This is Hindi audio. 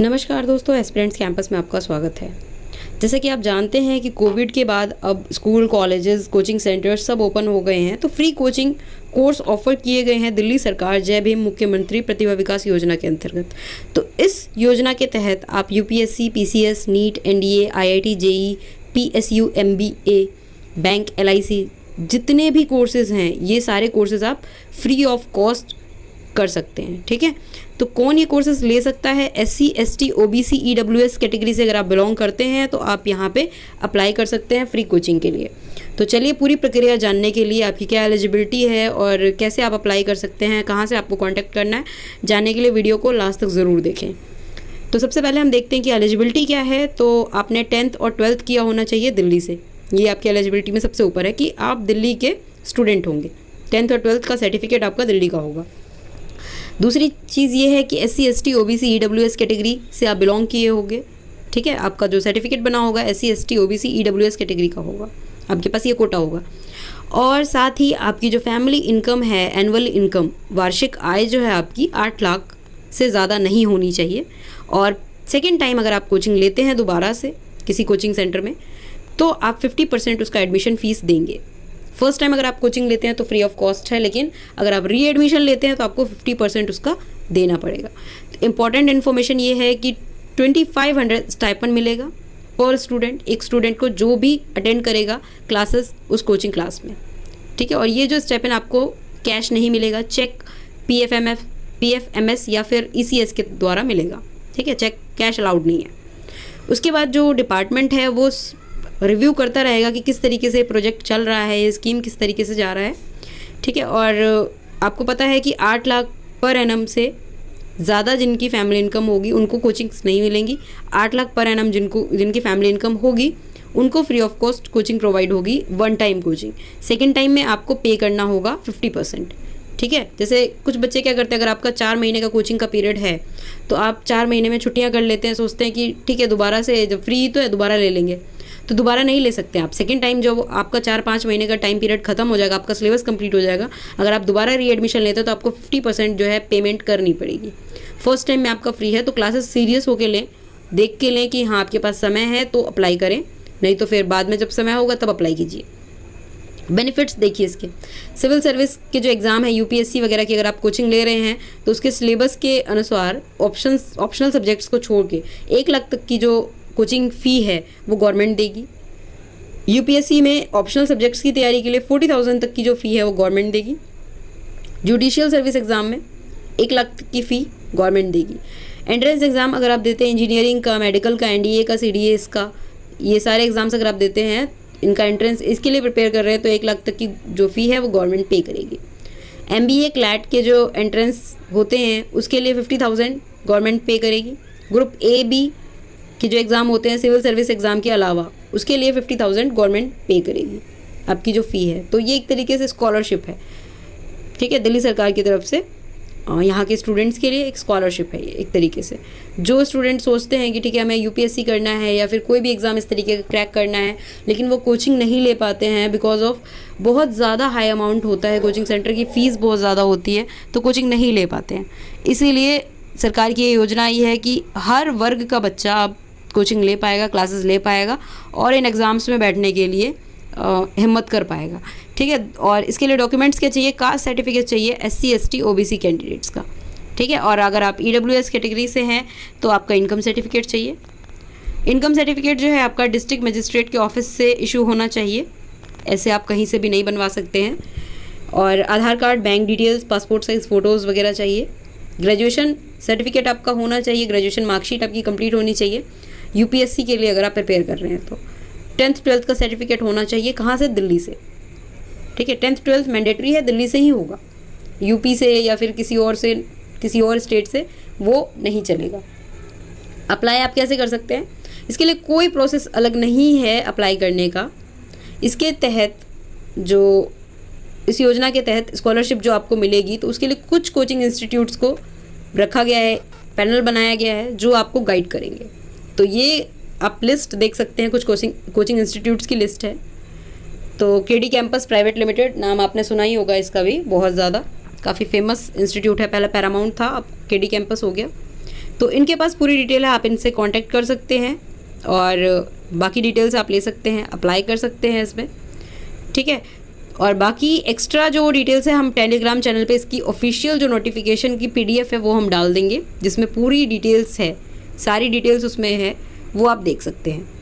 नमस्कार दोस्तों, एस्पिरेंट्स कैंपस में आपका स्वागत है। जैसे कि आप जानते हैं कि कोविड के बाद अब स्कूल, कॉलेजेस, कोचिंग सेंटर्स सब ओपन हो गए हैं, तो फ्री कोचिंग कोर्स ऑफर किए गए हैं दिल्ली सरकार जय भीम मुख्यमंत्री प्रतिभा विकास योजना के अंतर्गत। तो इस योजना के तहत आप UPSC, PCS, NEET, NDA, IIT, JEE, PSU, MBA, bank, LIC, जितने भी कोर्सेज हैं ये सारे कोर्सेज आप फ्री ऑफ कॉस्ट कर सकते हैं। ठीक है, तो कौन ये कोर्सेज ले सकता है? SC, ST, OBC, EWS category से अगर आप बिलोंग करते हैं तो आप यहाँ पे अप्लाई कर सकते हैं फ्री कोचिंग के लिए। तो चलिए पूरी प्रक्रिया जानने के लिए, आपकी क्या एलिजिबिलिटी है और कैसे आप अप्लाई कर सकते हैं, कहाँ से आपको कॉन्टैक्ट करना है, जानने के लिए वीडियो को लास्ट तक ज़रूर देखें। तो सबसे पहले हम देखते हैं कि एलिजिबिलिटी क्या है। तो आपने 10th और 12th किया होना चाहिए दिल्ली से, ये आपकी एलिजिबिलिटी में सबसे ऊपर है कि आप दिल्ली के स्टूडेंट होंगे। 10th और 12th का सर्टिफिकेट आपका दिल्ली का होगा। दूसरी चीज़ ये है कि SC, ST, OBC, EWS category से आप बिलोंग किए होंगे। ठीक है, आपका जो सर्टिफिकेट बना होगा SC, ST, OBC, EWS category का होगा, आपके पास ये कोटा होगा। और साथ ही आपकी जो फैमिली इनकम है, एनुअल इनकम, वार्षिक आय जो है आपकी 8 लाख से ज़्यादा नहीं होनी चाहिए। और सेकेंड टाइम अगर आप कोचिंग लेते हैं दोबारा से किसी कोचिंग सेंटर में, तो आप 50% उसका एडमिशन फ़ीस देंगे। फर्स्ट टाइम अगर आप कोचिंग लेते हैं तो फ्री ऑफ कॉस्ट है, लेकिन अगर आप री एडमिशन लेते हैं तो आपको 50% उसका देना पड़ेगा। इंपॉर्टेंट इन्फॉर्मेशन ये है कि 2500 स्टाइपेंड मिलेगा पर स्टूडेंट, एक स्टूडेंट को जो भी अटेंड करेगा क्लासेस उस कोचिंग क्लास में। ठीक है, और ये जो स्टाइपेंड आपको कैश नहीं मिलेगा, चेक, पीएफएमएस या फिर ईसीएस के द्वारा मिलेगा। ठीक है, चेक कैश अलाउड नहीं है। उसके बाद जो डिपार्टमेंट है वो रिव्यू करता रहेगा कि किस तरीके से प्रोजेक्ट चल रहा है, ये स्कीम किस तरीके से जा रहा है। ठीक है, और आपको पता है कि 8 लाख पर एनम से ज़्यादा जिनकी फैमिली इनकम होगी उनको कोचिंग्स नहीं मिलेंगी। 8 लाख पर एनम जिनकी फैमिली इनकम होगी उनको free of cost coaching provide होगी, one time coaching. Second time में आपको पे करना होगा 50%। ठीक है, जैसे कुछ बच्चे क्या करते हैं, अगर आपका 4 महीने का कोचिंग का पीरियड है तो आप 4 महीने में छुट्टियाँ कर लेते हैं, सोचते हैं कि ठीक है दोबारा से जब फ्री तो है दोबारा ले लेंगे, तो दोबारा नहीं ले सकते आप। सेकेंड टाइम जब आपका 4-5 महीने का टाइम पीरियड खत्म हो जाएगा, आपका सिलेबस कंप्लीट हो जाएगा, अगर आप दोबारा री एडमिशन लेते हो तो आपको 50% जो है पेमेंट करनी पड़ेगी। फर्स्ट टाइम में आपका फ्री है, तो क्लासेस सीरियस होकर लें, देख के लें कि हाँ आपके पास समय है तो अप्लाई करें, नहीं तो फिर बाद में जब समय होगा तब अप्लाई कीजिए। बेनिफिट्स देखिए इसके, सिविल सर्विस के जो एग्ज़ाम है यूपीएससी वगैरह की अगर आप कोचिंग ले रहे हैं तो उसके सिलेबस के अनुसार ऑप्शनल सब्जेक्ट्स को छोड़ के 1 लाख तक की जो कोचिंग फ़ी है वो गवर्नमेंट देगी। यूपीएससी में ऑप्शनल सब्जेक्ट्स की तैयारी के लिए 40,000 तक की जो फ़ी है वो गवर्नमेंट देगी। जुडिशियल सर्विस एग्ज़ाम में 1 लाख तक की फ़ी गवर्नमेंट देगी। एंट्रेंस एग्ज़ाम अगर आप देते हैं इंजीनियरिंग का, मेडिकल का, एनडीए का, सीडीएस का, ये सारे एग्ज़ाम्स अगर आप देते हैं, इनका एंट्रेंस इसके लिए प्रिपेयर कर रहे हैं तो 1 लाख तक की जो फ़ी है वो गवर्नमेंट पे करेगी। एमबीए, क्लैट के जो एंट्रेंस होते हैं उसके लिए 50,000 गवर्नमेंट पे करेगी। ग्रुप ए बी के जो एग्ज़ाम होते हैं सिविल सर्विस एग्ज़ाम के अलावा, उसके लिए 50,000 गवर्नमेंट पे करेगी आपकी जो फ़ी है। तो ये एक तरीके से स्कॉलरशिप है। ठीक है, दिल्ली सरकार की तरफ से यहाँ के स्टूडेंट्स के लिए एक स्कॉलरशिप है ये एक तरीके से। जो स्टूडेंट सोचते हैं कि ठीक है हमें यूपीएससी करना है या फिर कोई भी एग्ज़ाम इस तरीके का क्रैक करना है, लेकिन वो कोचिंग नहीं ले पाते हैं बिकॉज ऑफ बहुत ज़्यादा हाई अमाउंट होता है, कोचिंग सेंटर की फ़ीस बहुत ज़्यादा होती है, तो कोचिंग नहीं ले पाते हैं। इसीलिए सरकार की ये योजना आई है कि हर वर्ग का बच्चा अब कोचिंग ले पाएगा, क्लासेस ले पाएगा और इन एग्ज़ाम्स में बैठने के लिए हिम्मत कर पाएगा। ठीक है, और इसके लिए डॉक्यूमेंट्स क्या चाहिए? कास्ट सर्टिफिकेट चाहिए एससी, एसटी, ओबीसी कैंडिडेट्स का। ठीक है, और अगर आप ईडब्ल्यूएस कैटेगरी से हैं तो आपका इनकम सर्टिफिकेट चाहिए। इनकम सर्टिफिकेट जो है आपका डिस्ट्रिक्ट मजिस्ट्रेट के ऑफिस से इशू होना चाहिए, ऐसे आप कहीं से भी नहीं बनवा सकते हैं। और Aadhaar card, bank details, passport size photos वगैरह चाहिए। ग्रेजुएशन सर्टिफिकेट आपका होना चाहिए, ग्रेजुएशन मार्कशीट आपकी कंप्लीट होनी चाहिए यूपीएससी के लिए अगर आप प्रिपेयर कर रहे हैं तो। 10th 12th का सर्टिफिकेट होना चाहिए, कहाँ से? दिल्ली से। ठीक है, 10th 12th मैंडेटरी है, दिल्ली से ही होगा, यूपी से या फिर किसी और स्टेट से वो नहीं चलेगा। अप्लाई आप कैसे कर सकते हैं? इसके लिए कोई प्रोसेस अलग नहीं है अप्लाई करने का। इसके तहत जो इस योजना के तहत स्कॉलरशिप जो आपको मिलेगी तो उसके लिए कुछ कोचिंग इंस्टीट्यूट्स को रखा गया है, पैनल बनाया गया है जो आपको गाइड करेंगे। तो ये आप लिस्ट देख सकते हैं, कुछ कोचिंग इंस्टीट्यूट्स की लिस्ट है। तो केडी कैंपस प्राइवेट लिमिटेड, नाम आपने सुना ही होगा इसका भी, बहुत ज़्यादा काफ़ी फेमस इंस्टीट्यूट है। पहले पैरामाउंट था, अब केडी कैंपस हो गया। तो इनके पास पूरी डिटेल है, आप इनसे कांटेक्ट कर सकते हैं और बाकी डिटेल्स आप ले सकते हैं, अप्लाई कर सकते हैं इसमें, ठीक है। और बाकी एक्स्ट्रा जो डिटेल्स है हम टेलीग्राम चैनल पे इसकी ऑफिशियल जो नोटिफिकेशन की PDF है वो हम डाल देंगे, जिसमें पूरी डिटेल्स है, सारी डिटेल्स उसमें है, वो आप देख सकते हैं।